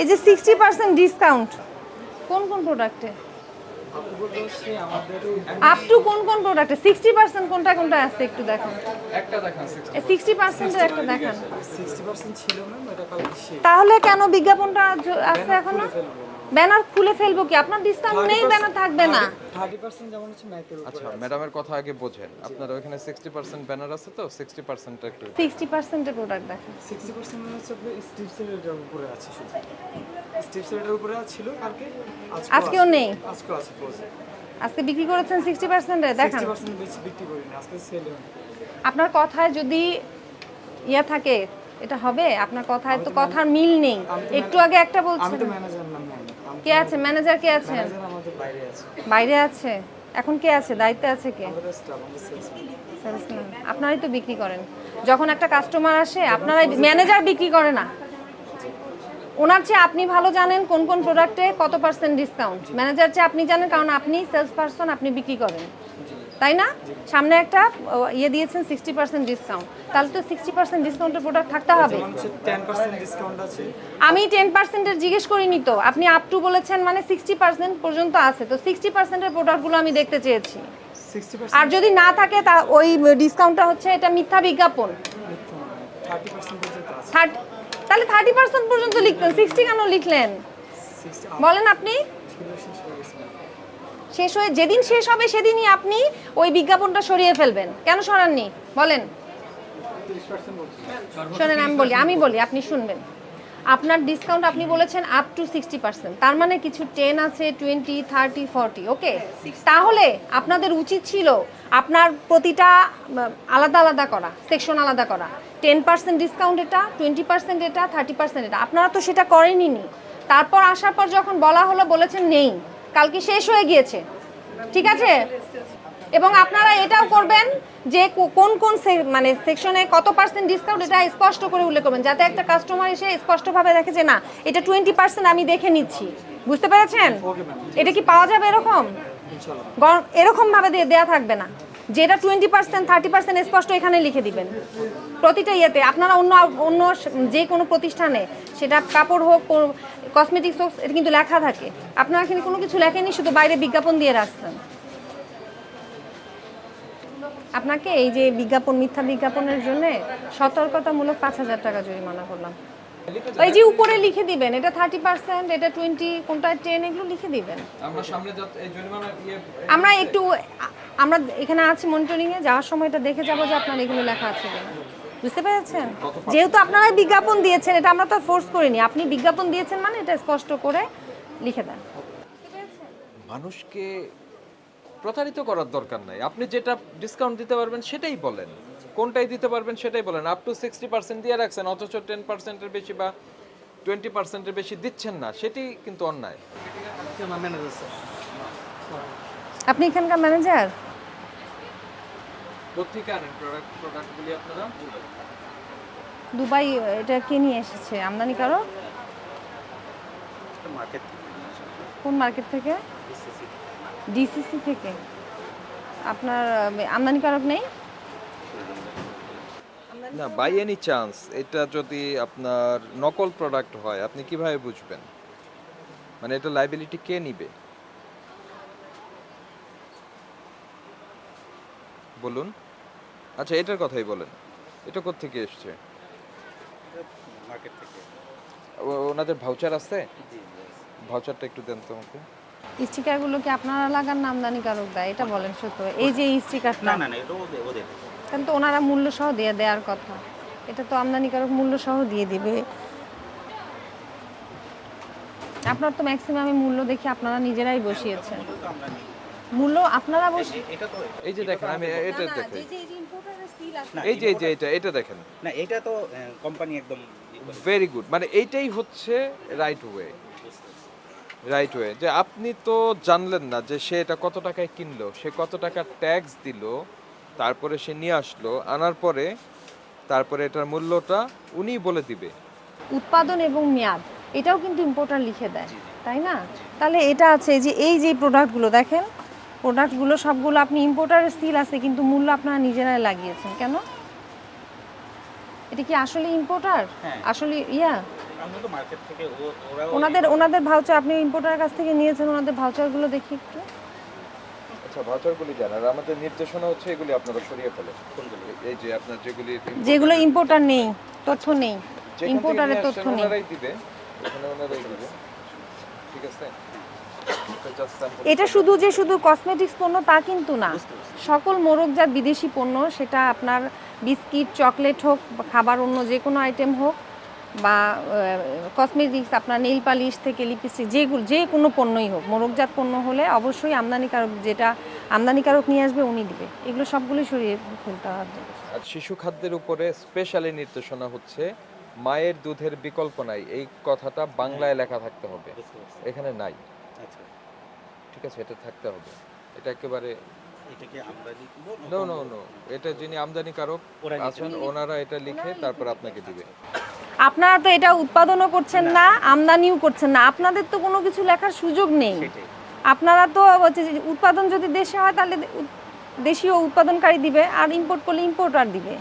এই যে 60% ডিসকাউন্ট কোন কোন প্রোডাক্টে? আপ টু কোন কোন প্রোডাক্টে 60% কোনটা কোনটা আছে একটু দেখান। একটা দেখান 60% এর একটা দেখান। 60% ছিল ম্যাম, এটা কালকে শেষ। তাহলে কেন বিজ্ঞাপনটা আছে এখনো? ব্যানার খুলে ফেলবো কি? আপনার ডিসকাউন্ট নেই, ব্যানার থাকবে না। 30% যেমন হচ্ছে ম্যাকের উপরে। আচ্ছা ম্যাডামের কথা আগে বোঝেন। আপনার ওখানে 60% ব্যানার আছে তো 60% একটু 60% এর প্রোডাক্ট দেখেন। 60% মানে হচ্ছে আপনার স্টিপসের এটার উপরে আছে শুধু। স্টিপসের এটার উপরে ছিল কালকে, আজকেও নেই। আজকেও আছে ফ্রোজেন। আজকে বিক্রি করেছেন 60% এ দেখান। 60% বেশি বিক্রি করি না, আজকে সেল হয়। আপনার কথায় যদি ইয়া থাকে এটা হবে? আপনার কথায় তো কথার মিল নেই। একটু আগে একটা আমি বলছেন। তো ম্যানেজার না ম্যাম। কে আছে ম্যানেজার? কে আছেন? ম্যানেজার আমাদের বাইরে আছে। বাইরে আছে। এখন কে আছে? দায়িত্বে আছে কে? আমাদের স্টাফ, আমাদের সেলসম্যান। সেলসম্যান। আপনারাই তো বিক্রি করেন। যখন একটা কাস্টমার আসে আপনারাই, ম্যানেজার বিক্রি করে না। ওনার চেয়ে আপনি ভালো জানেন কোন কোন প্রোডাক্টে কত পার্সেন্ট ডিসকাউন্ট। ম্যানেজার চেয়ে আপনি জানেন, কারণ আপনি সেলস পারসন, আপনি বিক্রি করেন, তাই না? সামনে একটা ইয়ে দিয়েছেন 60% ডিসকাউন্ট, তাহলে তো 60% ডিসকাউন্টের প্রোডাক্ট থাকতে হবে। যেমন হচ্ছে 10% ডিসকাউন্ট আছে। আমি 10% এর জিজ্ঞেস করিনি তো, আপনি আপ টু বলেছেন, মানে 60% পর্যন্ত আছে। তো 60% এর প্রোডাক্টগুলো আমি দেখতে চেয়েছি। 60% আর যদি না থাকে তা ওই ডিসকাউন্টটা হচ্ছে এটা মিথ্যা বিজ্ঞাপন। 30% পর্যন্ত আছে। তাহলে 30% পর্যন্ত লিখতেন, 60 কেন লিখলেন 60 বলেন আপনি? শেষ হয়ে গেছে। শেষ হয়ে যেদিন শেষ হবে সেদিনই আপনি ওই বিজ্ঞাপনটা সরিয়ে ফেলবেন। কেন সরাননি বলেন? শোনেন আমি বলি আপনি শুনবেন। আপনার ডিসকাউন্ট আপনি বলেছেন আপ টু 60%, তার মানে কিছু 10 আছে, 20, 30, 40, ওকে। তাহলে আপনাদের উচিত ছিল আপনার প্রতিটা আলাদা আলাদা করা, সেকশন আলাদা করা। 10% ডিসকাউন্ট এটা, 20% এটা, 30% এটা। আপনারা তো সেটা করেনই নি। তারপর আসার পর যখন বলা হলো বলেছেন নেই, কালকে শেষ হয়ে গিয়েছে, ঠিক আছে। এবং আপনারা এটাও করবেন যে কোন কোন মানে সেকশনে কত পার্সেন্ট ডিসকাউন্ট, এটা স্পষ্ট করে উল্লেখ করবেন, যাতে একটা কাস্টমার এসে স্পষ্টভাবে দেখে যে না, এটা 20% আমি দেখে নিচ্ছি। বুঝতে পেরেছেন? এটা কি পাওয়া যাবে এরকম? এরকম ভাবে দেয়া থাকবে না, যেটা 20%, 30% স্পষ্ট এখানে লিখে দিবেন প্রতিটা ইয়েতে। আপনারা অন্য অন্য যে কোনো প্রতিষ্ঠানে, সেটা কাপড় হোক, কসমেটিক্স হোক, এটা কিন্তু লেখা থাকে। আপনারা এখানে কোনো কিছু লেখেনি, শুধু বাইরে বিজ্ঞাপন দিয়ে রাখছেন। আপনাকে এই যে বিজ্ঞাপন, মিথ্যা বিজ্ঞাপনের জন্য সতর্কতামূলক 5,000 টাকা জরিমানা করলাম। এই যে উপরে লিখে দিবেন এটা 30%, এটা 20, কোনটা 10, এগুলো লিখে দিবেন। আমরা সামনে এই জরিমানা আমরা এখানে আছি মনিটরিং এ, যাওয়ার সময় এটা দেখে যাব যে আপনার এগুলো লেখা আছে কিনা। বুঝতে পেরেছেন? যেহেতু আপনারা বিজ্ঞাপন দিয়েছেন, এটা আমরা তো ফোর্স করিনি, আপনি বিজ্ঞাপন দিয়েছেন মানে এটা স্পষ্ট করে লিখে দেন। মানুষকে প্রতারিত করার দরকার নাই। আপনি যেটা ডিসকাউন্ট দিতে পারবেন সেটাই বলেন, কোনটাই দিতে পারবেন সেটাই বলেন। আপ টু 60% দিয়ে রাখছেন, অথচ 10% এর বেশি বা 20% এর বেশি দিচ্ছেন না, সেটি কিন্তু অন্যায়। আপনি এখানকার ম্যানেজার? কোত্থেকে আনেন প্রোডাক্টগুলি আপনারা? দুবাই। এটা কে নিয়ে এসেছে? আমদানিকারক? কোন মার্কেট থেকে? ডিসিসি থেকে। আপনার আমদানিকারক নেই? না, বাই এনি চান্স এটা যদি আপনার নকল প্রোডাক্ট হয়, আপনি কিভাবে বুঝবেন? মানে এটা লাইবিলিটি কে নিবে বলুন? আচ্ছা এটার কথাই বলেন, এটা কোত্থেকে এসছে? মার্কেট থেকে। ওনাদের ভাউচার আছে? ভাউচারটা একটু দেন তো আমাকে। স্টিকারগুলো কি আপনারা লাগান না আমদানিকারক দেয়? এটা বলেন সত্য। এই যে স্টিকারটা, না এটা ওদের। কিন্তু ওনারা মূল্য সহ দিয়ে দেওয়ার কথা। এটা তো আমদানিকারক মূল্য সহ দিয়ে দিবে। আপনার তো ম্যাক্সিমামে মূল্য দেখি আপনারা নিজেরাই বসিয়েছেন। মূল্য আপনারা এই যে দেখেন, আমি এটা দেখেন, এটা দেখেন। না এটা তো কোম্পানি একদম ভেরি গুড, মানে এইটাই হচ্ছে রাইট ওয়ে। যে আপনি তো জানলেন না যে সে এটা কত টাকায় কিনলো, সে কত টাকা ট্যাক্স দিল, তারপরে সে নিয়ে আসলো, আনার পরে তারপরে এটার মূল্যটা উনিই বলে দিবে। উৎপাদন এবং মেয়াদ এটাও কিন্তু ইম্পোর্টার লিখে দেয়, তাই না? তাহলে এটা আছে যে এই যে প্রোডাক্টগুলো দেখেন, প্রোডাক্টগুলো সবগুলো আপনি ইম্পোর্টারের সিল আছে, কিন্তু মূল্য আপনারা নিজেরাই লাগিয়েছেন কেন? এটা কি আসলে ইম্পোর্টার? আসলে আমরা তো মার্কেট থেকে ওরা ওনাদের ভাউচার আপনি ইম্পোর্টারের কাছ থেকে নিয়েছেন, ওনাদের ভাউচারগুলো দেখি একটু। আচ্ছা ভাউচারগুলি জান, আর আমাদের নির্দেশনা হচ্ছে এগুলি আপনারা সরিয়ে ফেলেন। এই যে আপনার যেগুলো ইম্পোর্টার নেই, তথ্য নেই, যেখান থেকে ইম্পোর্টারের নিয়ে তথ্য আসছেন নেই। ওনারাই দিবে, এখানে ওনারাই দিবে, ঠিক আছে? তো just sample এটা শুধু যে শুধু কসমেটিক্স পণ্য তা কিন্তু না, সকল মোড়কজাত বিদেশি পণ্য, সেটা আপনার বিস্কিট, চকলেট হোক, বা খাবার অন্য যে কোনো আইটেম হোক, বা কসমেটিক্স, আপনার নেইল পালিশ থেকে লিপস্টিক, যে কোনো পণ্যই হোক, মোড়কজাত পণ্য হলে অবশ্যই আমদানিকারক, যেটা আমদানিকারক নিয়ে আসবে উনি দিবে। এগুলো সবগুলোই সরিয়ে ফেলতে হবে। আর শিশু খাদ্যের উপরে স্পেশালি নির্দেশনা হচ্ছে মায়ের দুধের বিকল্প নাই, এই কথাটা বাংলায় লেখা থাকতে হবে, এখানে নাই, আচ্ছা ঠিক আছে? এটা থাকতে হবে, এটা একেবারে এটা কি আমদানি নো নো নো, এটা যিনি আমদানিকারক ওরা আছেন ওনারা এটা লিখে তারপর আপনাকে দিবে। আপনারা তো এটা উৎপাদনও করছেন না, আমদানিও করছেন না, আপনাদের তো কোনো কিছু লেখার সুযোগ নেই। সেটাই আপনারা তো হচ্ছে যে উৎপাদন যদি দেশে হয় তাহলে দেশীয় উৎপাদনকারী দিবে, আর ইম্পোর্ট করলে ইম্পোর্টার দিবে।